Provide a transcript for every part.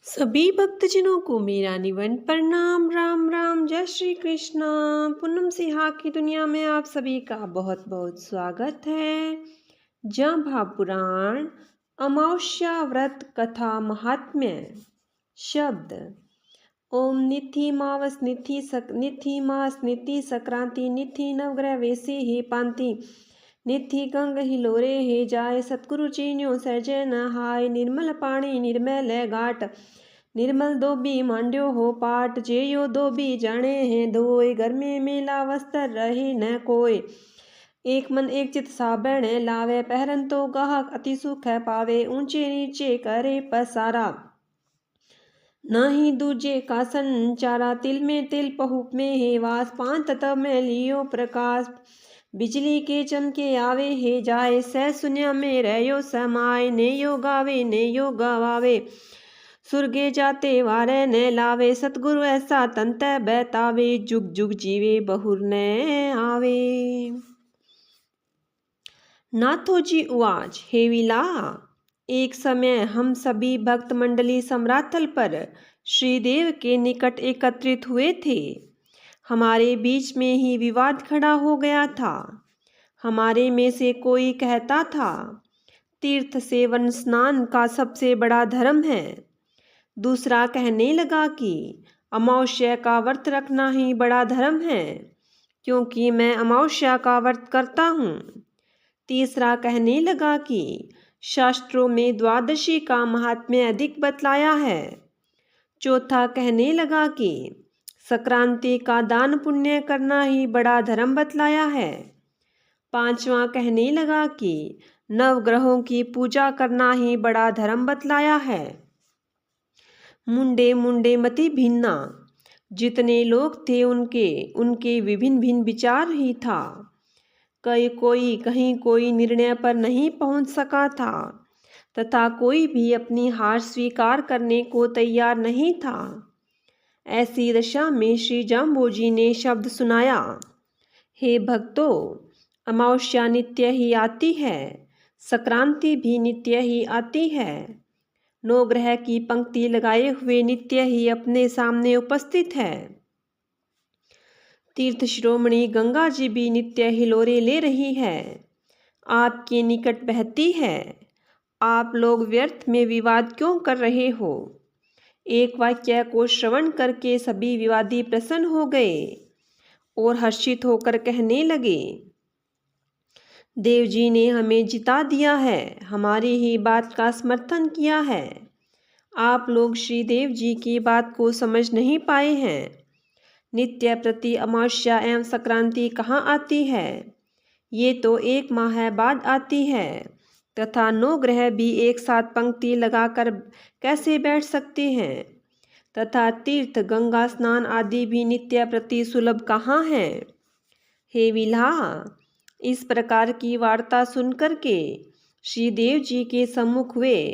सभी भक्तजनों को मेरा निवन प्रणाम। राम राम, जय श्री कृष्णा। पूनम सिहा की दुनिया में आप सभी का बहुत बहुत स्वागत है। जहाँ भापुराण अमावस्या व्रत कथा महात्म्य। शब्द ओम निथि मावस निथि मास निथि संक्रांति निथि नवग्रह वैसे हे पांति निथि गंग हिलोरे हे जाय सतगुरु चीन्यो सहजे न हाय निर्मल पाणी निर्मल घाट निर्मल धोबी मांड्यो हो पाट जेयो धोबी जाने हैं धोए घर में मेला वस्त्र रहे न कोय एक मन एक चित साबण लावे पहरन तो गाहक अति सुख है पावे ऊंचे नीचे करे पसारा नाही दूजे का संचारा तिल में तिल पहुप में है वास पांच तत्व में लियो प्रकाश बिजली के चमके आवे हे जाए सह सुन्या में रहो समाय ने यो गावे ने यो गवावे सुरगे जाते वारे ने लावे सतगुरु ऐसा तंत बैतावे जुग जुग जीवे बहुर ने आवे। नाथो जी उवाच हे विला एक समय हम सभी भक्त मंडली सम्राथल पर श्रीदेव के निकट एकत्रित हुए थे। हमारे बीच में ही विवाद खड़ा हो गया था। हमारे में से कोई कहता था तीर्थ सेवन स्नान का सबसे बड़ा धर्म है। दूसरा कहने लगा कि अमावस्या का व्रत रखना ही बड़ा धर्म है क्योंकि मैं अमावस्या का व्रत करता हूँ। तीसरा कहने लगा कि शास्त्रों में द्वादशी का महात्म्य अधिक बतलाया है। चौथा कहने लगा कि संक्रांति का दान पुण्य करना ही बड़ा धर्म बतलाया है। पांचवा कहने लगा कि नवग्रहों की पूजा करना ही बड़ा धर्म बतलाया है। मुंडे मुंडे मति भिन्ना, जितने लोग थे उनके विभिन्न भिन्न विचार ही था। कहीं कोई निर्णय पर नहीं पहुंच सका था तथा कोई भी अपनी हार स्वीकार करने को तैयार नहीं था। ऐसी दशा में श्री जाम्बोजी ने शब्द सुनाया, हे भक्तों, अमावस्या नित्य ही आती है, संक्रांति भी नित्य ही आती है। नौ ग्रह की पंक्ति लगाए हुए नित्य ही अपने सामने उपस्थित है। तीर्थ शिरोमणि गंगा जी भी नित्य हिलोरे ले रही है, आपके निकट बहती है। आप लोग व्यर्थ में विवाद क्यों कर रहे हो? एक वाक्य को श्रवण करके सभी विवादी प्रसन्न हो गए और हर्षित होकर कहने लगे, देव जी ने हमें जिता दिया है, हमारी ही बात का समर्थन किया है। आप लोग श्री देव जी की बात को समझ नहीं पाए हैं। नित्य प्रति अमावस्या एवं संक्रांति कहाँ आती है? ये तो एक माह बाद आती है तथा नौ ग्रह भी एक साथ पंक्ति लगाकर कैसे बैठ सकते हैं? तथा तीर्थ गंगा स्नान आदि भी नित्य प्रति सुलभ कहाँ है? हे विला, इस प्रकार की वार्ता सुनकर के श्री देव जी के सम्मुख हुए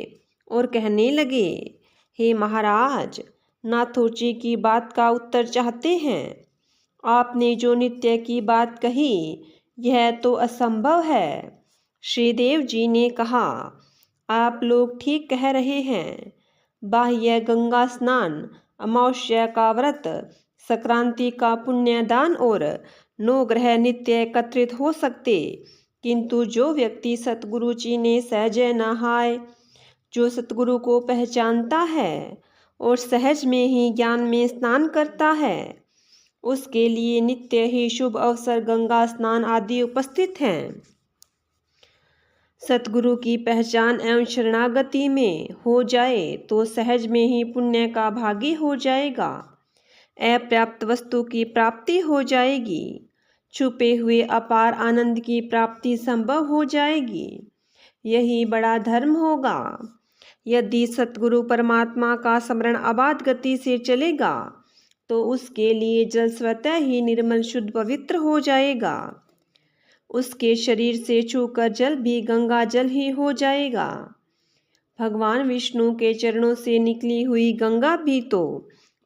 और कहने लगे, हे महाराज, नाथोजी की बात का उत्तर चाहते हैं। आपने जो नित्य की बात कही यह तो असंभव है। श्रीदेव जी ने कहा, आप लोग ठीक कह रहे हैं। बाह्य गंगा स्नान, अमावस्या का व्रत, संक्रांति का पुण्यदान और नौ ग्रह नित्य एकत्रित हो सकते, किंतु जो व्यक्ति सतगुरु जी ने सहजे नहाय, जो सतगुरु को पहचानता है और सहज में ही ज्ञान में स्नान करता है, उसके लिए नित्य ही शुभ अवसर गंगा स्नान आदि उपस्थित हैं। सतगुरु की पहचान एवं शरणागति में हो जाए तो सहज में ही पुण्य का भागी हो जाएगा, अप्राप्त वस्तु की प्राप्ति हो जाएगी, छुपे हुए अपार आनंद की प्राप्ति संभव हो जाएगी। यही बड़ा धर्म होगा। यदि सतगुरु परमात्मा का स्मरण अबाध गति से चलेगा तो उसके लिए जल स्वतः ही निर्मल शुद्ध पवित्र हो जाएगा। उसके शरीर से छूकर जल भी गंगा जल ही हो जाएगा। भगवान विष्णु के चरणों से निकली हुई गंगा भी तो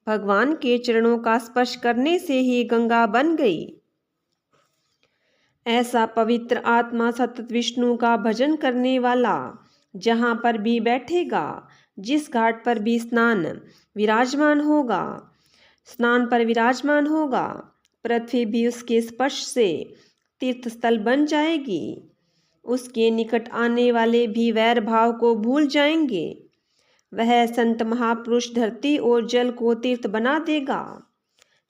भगवान के चरणों का स्पर्श करने से ही गंगा बन गई। ऐसा पवित्र आत्मा सतत विष्णु का भजन करने वाला जहाँ पर भी बैठेगा जिस घाट पर भी स्नान पर विराजमान होगा, पृथ्वी भी उसके स्पर्श से तीर्थ स्थल बन जाएगी। उसके निकट आने वाले भी वैर भाव को भूल जाएंगे। वह संत महापुरुष धरती और जल को तीर्थ बना देगा।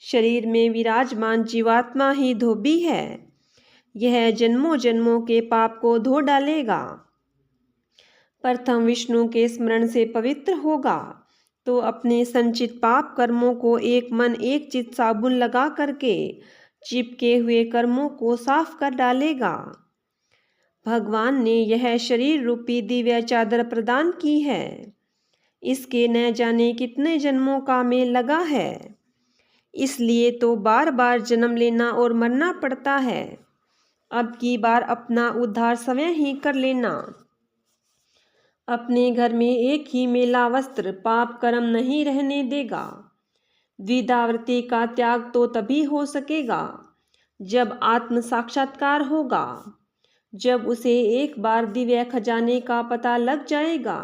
शरीर में विराजमान जीवात्मा ही धोबी है। यह जन्मों जन्मों के पाप को धो डालेगा। प्रथम विष्णु के स्मरण से पवित्र होगा तो अपने संचित पाप कर्मों को एक मन एक चित साबुन लगा करके चिपके हुए कर्मों को साफ कर डालेगा। भगवान ने यह शरीर रूपी दिव्य चादर प्रदान की है। इसके न जाने कितने जन्मों का मेल लगा है। इसलिए तो बार बार जन्म लेना और मरना पड़ता है। अब की बार अपना उद्धार स्वयं ही कर लेना। अपने घर में एक ही मेला वस्त्र पाप कर्म नहीं रहने देगा। द्विधावृत्ति का त्याग तो तभी हो सकेगा जब आत्म साक्षात्कार होगा। जब उसे एक बार दिव्य खजाने का पता लग जाएगा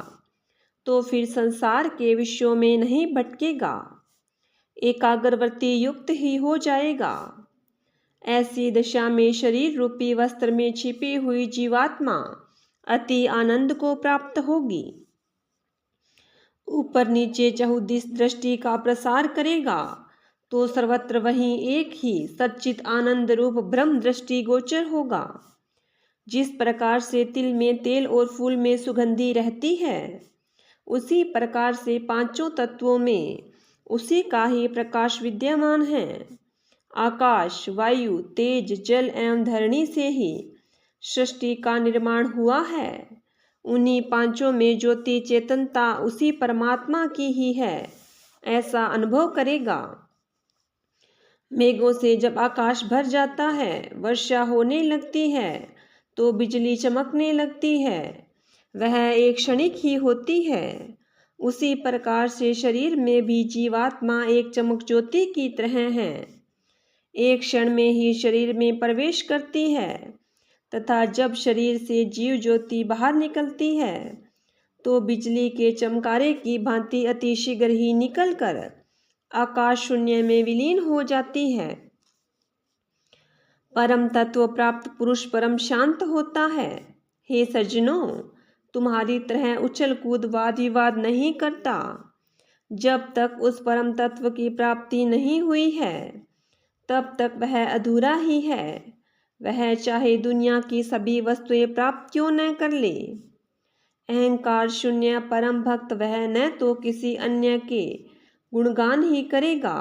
तो फिर संसार के विषयों में नहीं भटकेगा। एकाग्रवृत्ति युक्त ही हो जाएगा। ऐसी दशा में शरीर रूपी वस्त्र में छिपी हुई जीवात्मा अति आनंद को प्राप्त होगी। ऊपर नीचे चहुदिश दृष्टि का प्रसार करेगा तो सर्वत्र वहीं एक ही सच्चित आनंद रूप ब्रह्म दृष्टि गोचर होगा। जिस प्रकार से तिल में तेल और फूल में सुगंधी रहती है, उसी प्रकार से पांचों तत्वों में उसी का ही प्रकाश विद्यमान है। आकाश, वायु, तेज, जल एवं धरणी से ही सृष्टि का निर्माण हुआ है। उन्हीं पांचों में ज्योति चेतनता उसी परमात्मा की ही है, ऐसा अनुभव करेगा। मेघों से जब आकाश भर जाता है, वर्षा होने लगती है तो बिजली चमकने लगती है, वह एक क्षणिक ही होती है। उसी प्रकार से शरीर में भी जीवात्मा एक चमक ज्योति की तरह है। एक क्षण में ही शरीर में प्रवेश करती है तथा जब शरीर से जीव ज्योति बाहर निकलती है तो बिजली के चमकारे की भांति अति शीघ्र ही निकलकर आकाश शून्य में विलीन हो जाती है। परम तत्व प्राप्त पुरुष परम शांत होता है। हे सज्जनों, तुम्हारी तरह उछल कूद वाद विवाद नहीं करता। जब तक उस परम तत्व की प्राप्ति नहीं हुई है तब तक वह अधूरा ही है। वह चाहे दुनिया की सभी वस्तुएं प्राप्त क्यों न कर ले। अहंकार शून्य परम भक्त वह न तो किसी अन्य के गुणगान ही करेगा,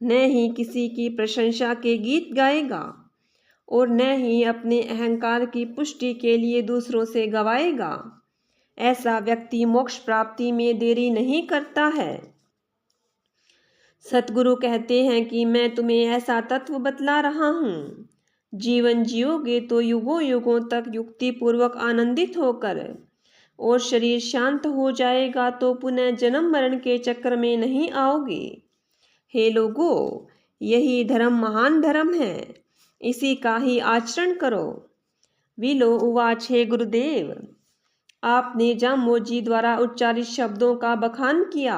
न ही किसी की प्रशंसा के गीत गाएगा और न ही अपने अहंकार की पुष्टि के लिए दूसरों से गवाएगा। ऐसा व्यक्ति मोक्ष प्राप्ति में देरी नहीं करता है। सतगुरु कहते हैं कि मैं तुम्हें ऐसा तत्व बतला रहा हूँ। जीवन जियोगे तो युगों युगों तक युक्ति पूर्वक आनंदित होकर, और शरीर शांत हो जाएगा तो पुनः जन्म मरण के चक्र में नहीं आओगे। हे लोगों, यही धर्म महान धर्म है, इसी का ही आचरण करो। विलो उवाच, हे गुरुदेव, आपने जाम्बोजी द्वारा उच्चारित शब्दों का बखान किया,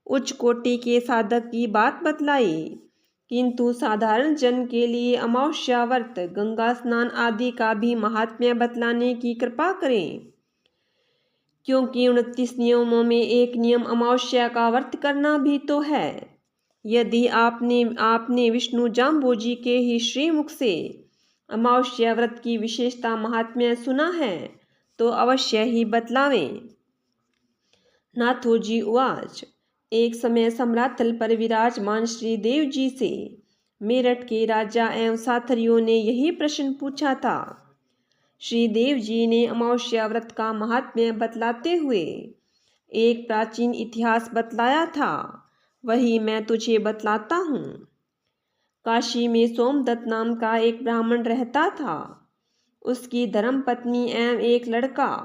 उच्च कोटि के साधक की बात बतलाई, किंतु साधारण जन के लिए अमावस्या व्रत, गंगा स्नान आदि का भी महात्म्य बतलाने की कृपा करें। क्योंकि 29 नियमों में एक नियम अमावस्या का व्रत करना भी तो है। यदि आपने विष्णु जाम्बोजी के ही श्रीमुख से अमावस्या व्रत की विशेषता महात्म्य सुना है तो अवश्य ही बतलावें। नाथोजी उवाच, एक समय सम्रातल पर विराजमान श्रीदेव जी से मेरठ के राजा एवं साथरियों ने यही प्रश्न पूछा था। श्रीदेव जी ने अमावस्या व्रत का महात्म्य बतलाते हुए एक प्राचीन इतिहास बतलाया था, वही मैं तुझे बतलाता हूँ। काशी में सोमदत्त नाम का एक ब्राह्मण रहता था। उसकी धर्मपत्नी एवं एक लड़का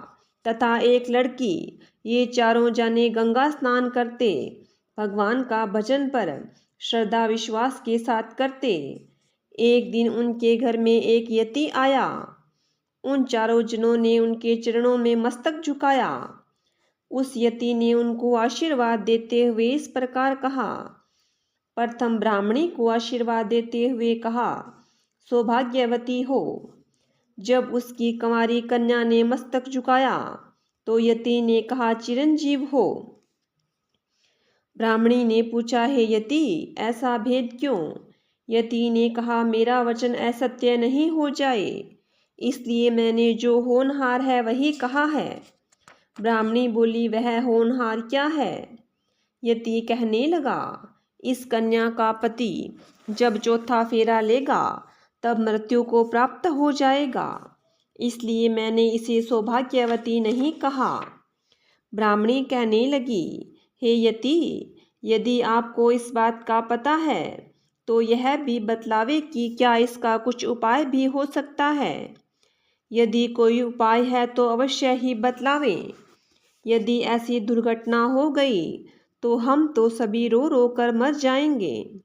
तथा एक लड़की, ये चारों जाने गंगा स्नान करते, भगवान का भजन पर श्रद्धा विश्वास के साथ करते। एक दिन उनके घर में एक यति आया। उन चारों जनों ने उनके चरणों में मस्तक झुकाया। उस यति ने उनको आशीर्वाद देते हुए इस प्रकार कहा। प्रथम ब्राह्मणी को आशीर्वाद देते हुए कहा, सौभाग्यवती हो। जब उसकी कंवारी कन्या ने मस्तक झुकाया तो यति ने कहा, चिरंजीव हो। ब्राह्मणी ने पूछा, हे यति, ऐसा भेद क्यों? यति ने कहा, मेरा वचन असत्य नहीं हो जाए, इसलिए मैंने जो होनहार है वही कहा है। ब्राह्मणी बोली, वह होनहार क्या है? यति कहने लगा, इस कन्या का पति जब चौथा फेरा लेगा तब मृत्यु को प्राप्त हो जाएगा, इसलिए मैंने इसे सौभाग्यवती नहीं कहा। ब्राह्मणी कहने लगी, हे यति, यदि आपको इस बात का पता है तो यह भी बतलावे कि क्या इसका कुछ उपाय भी हो सकता है। यदि कोई उपाय है तो अवश्य ही बतलावें। यदि ऐसी दुर्घटना हो गई तो हम तो सभी रो रो कर मर जाएंगे।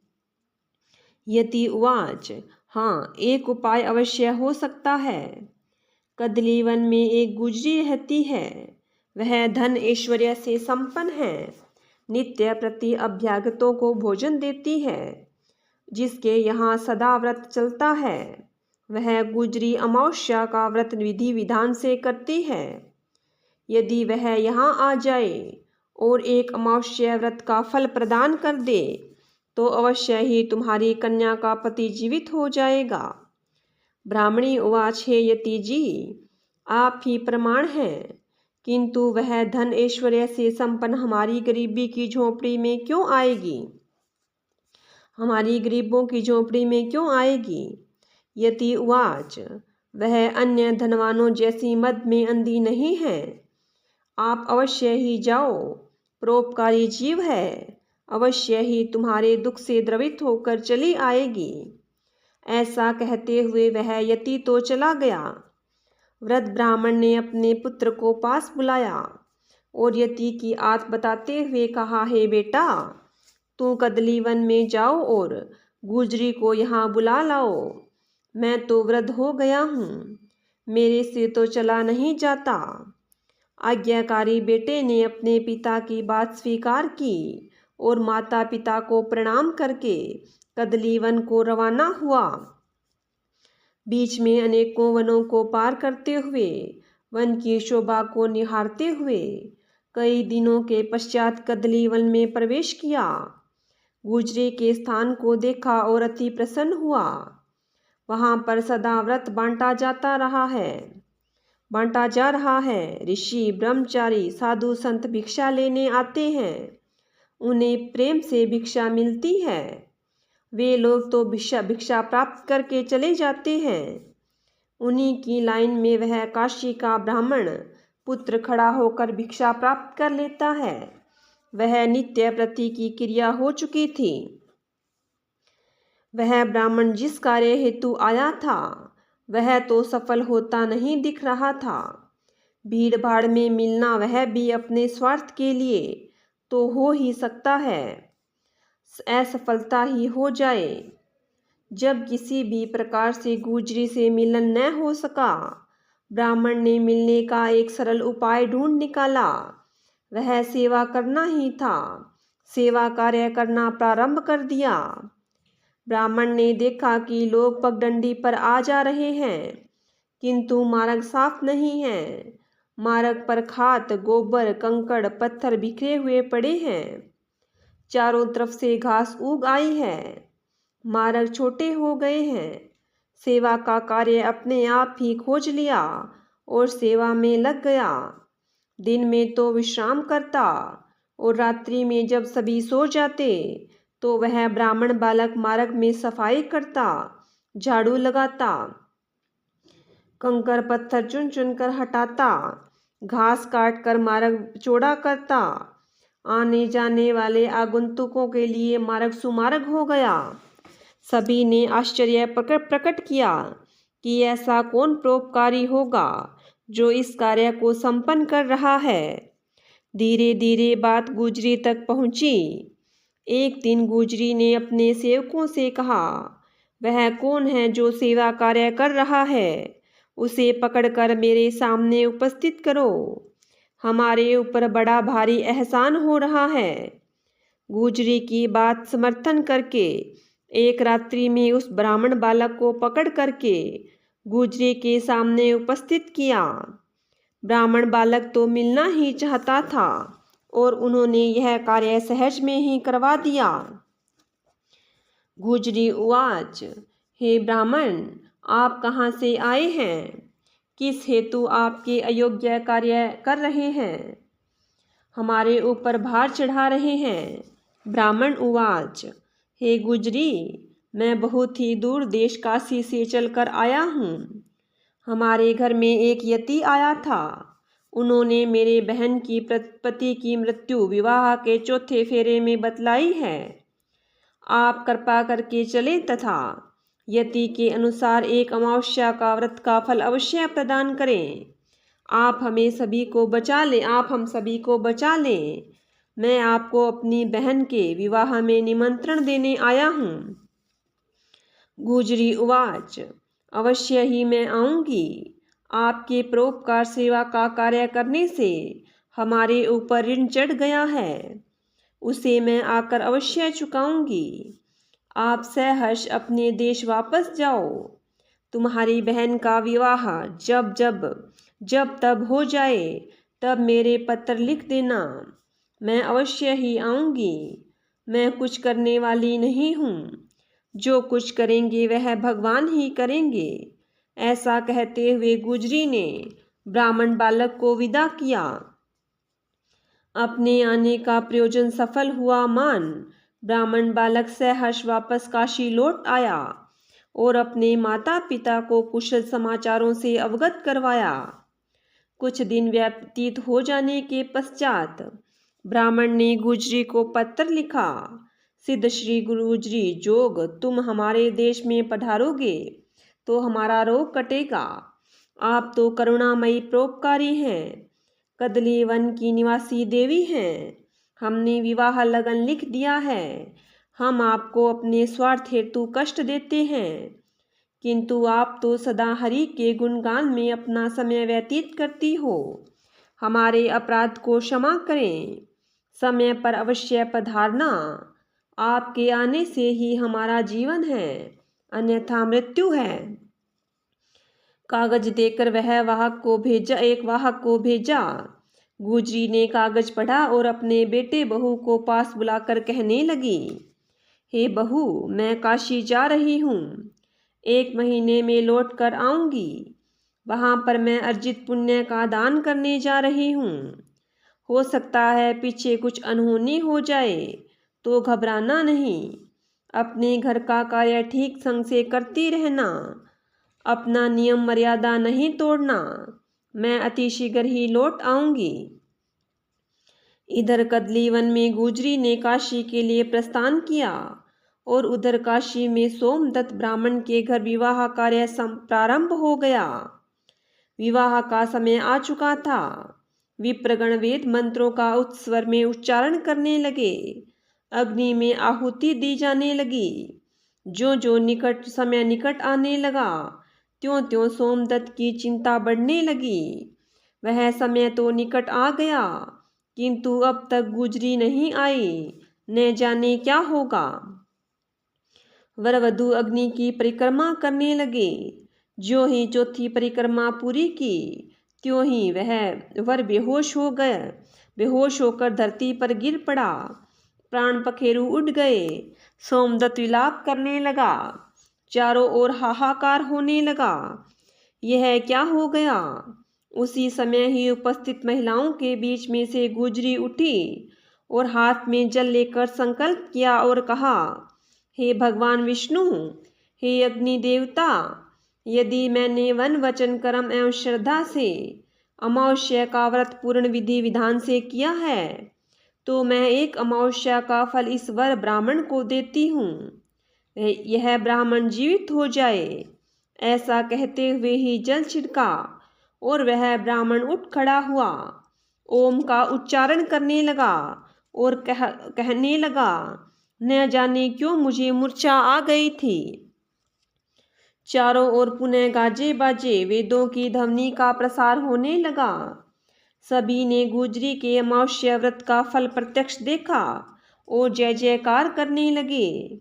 यति उवाच, हाँ, एक उपाय अवश्य हो सकता है। कदली वन में एक गुजरी रहती है। वह धन ऐश्वर्य से संपन्न है, नित्य प्रति अभ्यागतों को भोजन देती है। जिसके यहाँ सदा व्रत चलता है वह गुजरी अमावस्या का व्रत विधि विधान से करती है। यदि वह यहाँ आ जाए और एक अमावस्या व्रत का फल प्रदान कर दे तो अवश्य ही तुम्हारी कन्या का पति जीवित हो जाएगा। ब्राह्मणी उवाच, हे यति जी, आप ही प्रमाण हैं, किंतु वह धन ऐश्वर्य से संपन्न हमारी गरीबी की झोंपड़ी में क्यों आएगी? हमारी गरीबों की झोंपड़ी में क्यों आएगी? यति उवाच, वह अन्य धनवानों जैसी मद में अंधी नहीं है। आप अवश्य ही जाओ, परोपकारी जीव है, अवश्य ही तुम्हारे दुख से द्रवित होकर चली आएगी। ऐसा कहते हुए वह यति तो चला गया। वृद्ध ब्राह्मण ने अपने पुत्र को पास बुलाया और यति की आत बताते हुए कहा, हे बेटा, तू कदली वन में जाओ और गुजरी को यहाँ बुला लाओ। मैं तो वृद्ध हो गया हूँ, मेरे से तो चला नहीं जाता। आज्ञाकारी बेटे ने अपने पिता की बात स्वीकार की और माता पिता को प्रणाम करके कदली वन को रवाना हुआ। बीच में अनेकों वनों को पार करते हुए, वन की शोभा को निहारते हुए कई दिनों के पश्चात कदली वन में प्रवेश किया। गुजरी के स्थान को देखा और अति प्रसन्न हुआ। वहाँ पर सदा व्रत बांटा जा रहा है। ऋषि, ब्रह्मचारी, साधु संत भिक्षा लेने आते हैं, उन्हें प्रेम से भिक्षा मिलती है। वे लोग तो भिक्षा प्राप्त करके चले जाते हैं। उन्हीं की लाइन में वह काशी का ब्राह्मण पुत्र खड़ा होकर भिक्षा प्राप्त कर लेता है। वह नित्य प्रति की क्रिया हो चुकी थी। वह ब्राह्मण जिस कार्य हेतु आया था वह तो सफल होता नहीं दिख रहा था। भीड़ भाड़ में मिलना वह भी अपने स्वार्थ के लिए तो हो ही सकता है, असफलता ही हो जाए। जब किसी भी प्रकार से गुजरी से मिलन न हो सका, ब्राह्मण ने मिलने का एक सरल उपाय ढूंढ निकाला। वह सेवा करना ही था। सेवा कार्य करना प्रारंभ कर दिया। ब्राह्मण ने देखा कि लोग पगडंडी पर आ जा रहे हैं, किंतु मार्ग साफ नहीं है। मार्ग पर खाद, गोबर, कंकड़, पत्थर बिखरे हुए पड़े हैं। चारों तरफ से घास उग आई है। मार्ग छोटे हो गए हैं। सेवा का कार्य अपने आप ही खोज लिया और सेवा में लग गया। दिन में तो विश्राम करता और रात्रि में जब सभी सो जाते तो वह ब्राह्मण बालक मार्ग में सफाई करता, झाड़ू लगाता, कंकड़ पत्थर चुन चुन कर हटाता, घास काट कर मार्ग चौड़ा करता। आने जाने वाले आगंतुकों के लिए मार्ग सुमार्ग हो गया। सभी ने आश्चर्य प्रकट किया कि ऐसा कौन परोपकारी होगा जो इस कार्य को संपन्न कर रहा है। धीरे धीरे बात गुजरी तक पहुंची। एक दिन गुजरी ने अपने सेवकों से कहा, वह कौन है जो सेवा कार्य कर रहा है, उसे पकड़कर मेरे सामने उपस्थित करो। हमारे ऊपर बड़ा भारी एहसान हो रहा है। गुजरी की बात समर्थन करके एक रात्रि में उस ब्राह्मण बालक को पकड़ करके गुजरी के सामने उपस्थित किया। ब्राह्मण बालक तो मिलना ही चाहता था और उन्होंने यह कार्य सहज में ही करवा दिया। गुजरी उवाच, हे ब्राह्मण, आप कहाँ से आए हैं? किस हेतु आपके अयोग्य कार्य कर रहे हैं? हमारे ऊपर भार चढ़ा रहे हैं। ब्राह्मण उवाच, हे गुजरी, मैं बहुत ही दूर देश काशी से चलकर आया हूँ। हमारे घर में एक यति आया था। उन्होंने मेरे बहन की पति की मृत्यु विवाह के चौथे फेरे में बतलाई है। आप कृपा करके चले तथा यति के अनुसार एक अमावस्या का व्रत का फल अवश्य प्रदान करें। आप हम सभी को बचा लें। मैं आपको अपनी बहन के विवाह में निमंत्रण देने आया हूँ। गुजरी उवाच, अवश्य ही मैं आऊँगी। आपके परोपकार सेवा का कार्य करने से हमारे ऊपर ऋण चढ़ गया है, उसे मैं आकर अवश्य चुकाऊंगी। आप सहर्ष अपने देश वापस जाओ। तुम्हारी बहन का विवाह जब तब हो जाए तब मेरे पत्र लिख देना। मैं अवश्य ही आऊँगी। मैं कुछ करने वाली नहीं हूँ। जो कुछ करेंगे वह भगवान ही करेंगे। ऐसा कहते हुए गुजरी ने ब्राह्मण बालक को विदा किया। अपने आने का प्रयोजन सफल हुआ मान ब्राह्मण बालक सहर्ष वापस काशी लौट आया और अपने माता पिता को कुशल समाचारों से अवगत करवाया। कुछ दिन व्यतीत हो जाने के पश्चात ब्राह्मण ने गुजरी को पत्र लिखा। सिद्ध श्री गुजरी जोग, तुम हमारे देश में पधारोगे तो हमारा रोग कटेगा। आप तो करुणामयी परोपकारी हैं, कदली वन की निवासी देवी हैं। हमने विवाह लगन लिख दिया है। हम आपको अपने स्वार्थ हेतु कष्ट देते हैं, किंतु आप तो सदा हरि के गुणगान में अपना समय व्यतीत करती हो। हमारे अपराध को क्षमा करें। समय पर अवश्य पधारना। आपके आने से ही हमारा जीवन है, अन्यथा मृत्यु है। कागज देकर वह एक वाहक को भेजा। गुजरी ने कागज पढ़ा और अपने बेटे बहू को पास बुलाकर कहने लगी, हे बहू, मैं काशी जा रही हूँ। 1 महीने में लौट कर आऊँगी। वहाँ पर मैं अर्जित पुण्य का दान करने जा रही हूँ। हो सकता है पीछे कुछ अनहोनी हो जाए तो घबराना नहीं। अपने घर का कार्य ठीक संग से करती रहना। अपना नियम मर्यादा नहीं तोड़ना। मैं अति शीघ्र ही लौट आऊँगी। इधर कदली वन में गुजरी ने काशी के लिए प्रस्थान किया और उधर काशी में सोमदत्त ब्राह्मण के घर विवाह कार्य प्रारंभ हो गया। विवाह का समय आ चुका था। विप्रगण वेद मंत्रों का उच्चस्वर में उच्चारण करने लगे। अग्नि में आहुति दी जाने लगी। जो समय निकट आने लगा त्यों त्यों सोमदत्त की चिंता बढ़ने लगी। वह समय तो निकट आ गया, किंतु अब तक गुजरी नहीं आई। न जाने क्या होगा। वर वधू अग्नि की परिक्रमा करने लगे। ज्यों ही चौथी परिक्रमा पूरी की त्यों ही वह वर बेहोश हो गए। बेहोश होकर धरती पर गिर पड़ा। प्राण पखेरु उड़ गए। सोमदत्त विलाप करने लगा। चारों ओर हाहाकार होने लगा। यह क्या हो गया? उसी समय ही उपस्थित महिलाओं के बीच में से गुजरी उठी और हाथ में जल लेकर संकल्प किया और कहा, हे भगवान विष्णु, हे अग्नि देवता, यदि मैंने वन वचन कर्म एवं श्रद्धा से अमावस्या का व्रत पूर्ण विधि विधान से किया है तो मैं एक अमावस्या का फल इस वर ब्राह्मण को देती हूँ। यह ब्राह्मण जीवित हो जाए। ऐसा कहते हुए ही जल छिड़का और वह ब्राह्मण उठ खड़ा हुआ। ओम का उच्चारण करने लगा और कहने लगा, न जाने क्यों मुझे मूर्छा आ गई थी। चारों ओर पुनः गाजे बाजे वेदों की ध्वनि का प्रसार होने लगा। सभी ने गुजरी के अमावस्या व्रत का फल प्रत्यक्ष देखा और जय जयकार करने लगे।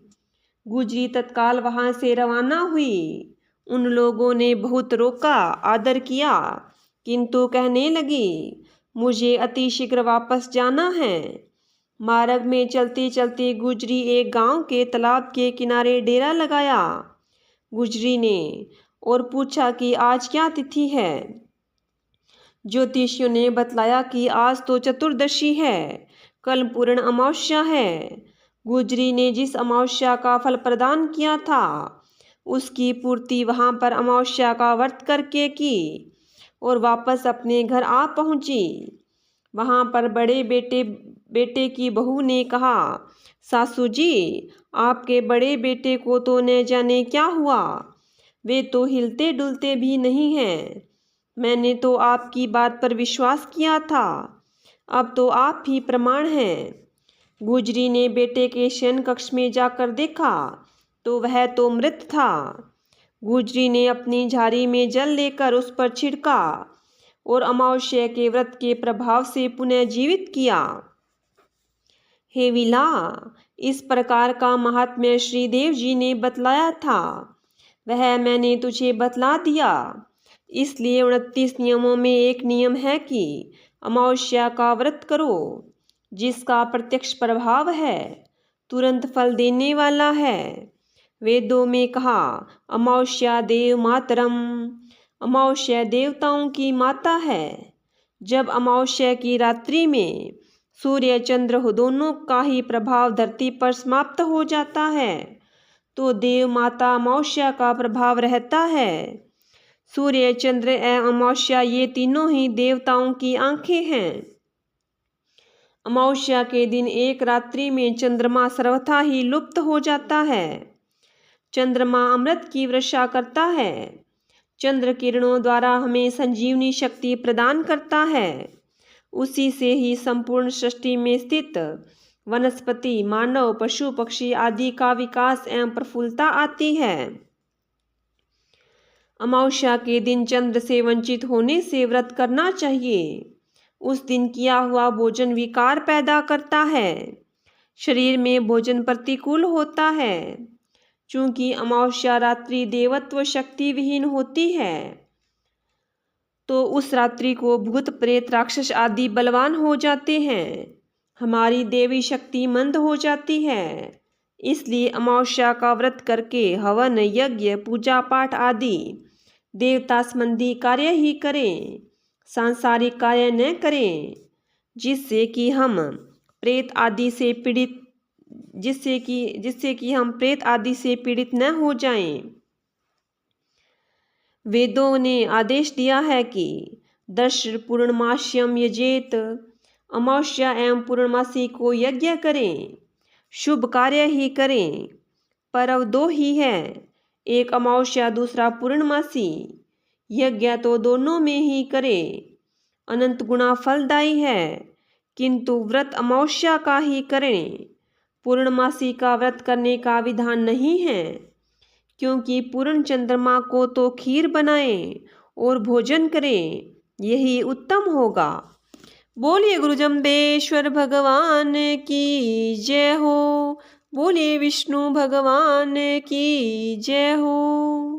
गुजरी तत्काल वहां से रवाना हुई। उन लोगों ने बहुत रोका, आदर किया, किंतु कहने लगी, मुझे अति शीघ्र वापस जाना है। मार्ग में चलते चलते गुजरी एक गांव के तालाब के किनारे डेरा लगाया। गुजरी ने और पूछा कि आज क्या तिथि है। ज्योतिषियों ने बतलाया कि आज तो चतुर्दशी है, कल पूर्ण अमावस्या है। गुजरी ने जिस अमावस्या का फल प्रदान किया था उसकी पूर्ति वहां पर अमावस्या का व्रत करके की और वापस अपने घर आ पहुंची। वहां पर बड़े बेटे की बहू ने कहा, सासू जी, आपके बड़े बेटे को तो न जाने क्या हुआ, वे तो हिलते डुलते भी नहीं हैं। मैंने तो आपकी बात पर विश्वास किया था, अब तो आप ही प्रमाण हैं। गुजरी ने बेटे के शयन कक्ष में जाकर देखा तो वह तो मृत था। गुजरी ने अपनी झाड़ी में जल लेकर उस पर छिड़का और अमावस्या के व्रत के प्रभाव से पुनः जीवित किया। हे विला, इस प्रकार का महात्म्य श्रीदेव जी ने बतलाया था, वह मैंने तुझे बतला दिया। इसलिए 29 नियमों में एक नियम है कि अमावस्या का व्रत करो, जिसका प्रत्यक्ष प्रभाव है, तुरंत फल देने वाला है। वेदों में कहा, अमावस्या देव मातरम, अमावस्या देवताओं की माता है। जब अमावस्या की रात्रि में सूर्य चंद्र दोनों का ही प्रभाव धरती पर समाप्त हो जाता है तो देव माता अमावस्या का प्रभाव रहता है। सूर्य चंद्र एवं अमावस्या ये तीनों ही देवताओं की आंखें हैं। अमावस्या के दिन एक रात्रि में चंद्रमा सर्वथा ही लुप्त हो जाता है। चंद्रमा अमृत की वर्षा करता है। चंद्र किरणों द्वारा हमें संजीवनी शक्ति प्रदान करता है। उसी से ही संपूर्ण सृष्टि में स्थित वनस्पति, मानव, पशु पक्षी आदि का विकास एवं प्रफुल्लता आती है। अमावस्या के दिन चंद्र से वंचित होने से व्रत करना चाहिए। उस दिन किया हुआ भोजन विकार पैदा करता है, शरीर में भोजन प्रतिकूल होता है। चूंकि अमावस्या रात्रि देवत्व शक्ति विहीन होती है तो उस रात्रि को भूत प्रेत राक्षस आदि बलवान हो जाते हैं, हमारी देवी शक्ति मंद हो जाती है। इसलिए अमावस्या का व्रत करके हवन, यज्ञ, पूजा पाठ आदि देवता संबंधी कार्य ही करें, सांसारिक कार्य न करें, जिससे कि हम प्रेत आदि से पीड़ित न हो जाएं। वेदों ने आदेश दिया है कि दश पूर्णमास्यम यजेत, अमावस्या एवं पूर्णमासी को यज्ञ करें, शुभ कार्य ही करें। पर्व दो ही है, एक अमावस्या दूसरा पूर्णमासी। यज्ञ तो दोनों में ही करें, अनंत गुणा फलदायी है, किंतु व्रत अमावस्या का ही करें। पूर्णमासी का व्रत करने का विधान नहीं है, क्योंकि पूर्ण चंद्रमा को तो खीर बनाएं और भोजन करें, यही उत्तम होगा। बोलिए गुरु जम्बेश्वर भगवान की जय हो। बोलिए विष्णु भगवान की जय हो।